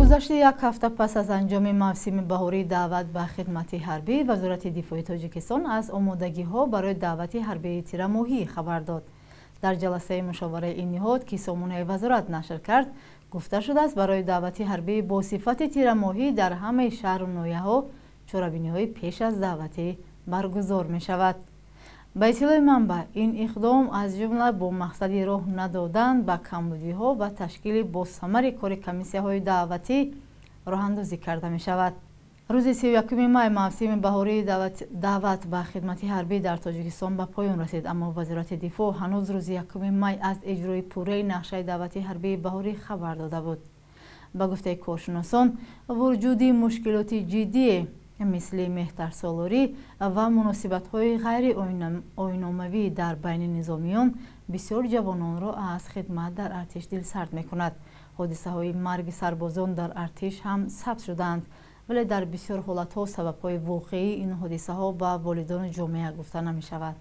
گذشته یک هفته پس از انجام موسم بهاری دعوت به خدمت حربی، وزارت دفاع تاجیکستان از آمادگی‌ها برای دعوت حربی تیرماهی خبر داد. در جلسه مشاوره این نهاد که سامانه وزارت نشر کرد، گفته شده است برای دعوت حربی با صفت تیرماهی در همه شهر و ناحیه‌ها چاره‌بینی‌های پیش از دعوت برگزار می‌شود. به اطلاع منبع، این اقدام از جمله با مقصد راه ندادن به کمبودی‌ها و تشکیل باثمر کار کمیسی‌های دعوتی راه‌اندازی کرده می‌شود. روز 31 مای موسم بهاری دعوت به خدمت حربی در تاجیکستان به پایان رسید، اما وزارت دفاع هنوز روز 1 مای از اجرای پوره نقشه دعوت حربی بهاری خبر داده بود. به گفته کارشناسان، وجود مشکلات جدی مثل مهترسالاری و مناسبت‌های غیر آیین‌آمیز در بین نظامیان بسیار جوانان را از خدمت در ارتش دلسرد می‌کند. حادثه‌های مرگ سربازان در ارتش هم ثبت شدند، ولی در بسیار حالت‌ها سبب‌های واقعی این حادثه‌ها به والدان جامعه گفته نمی‌شود.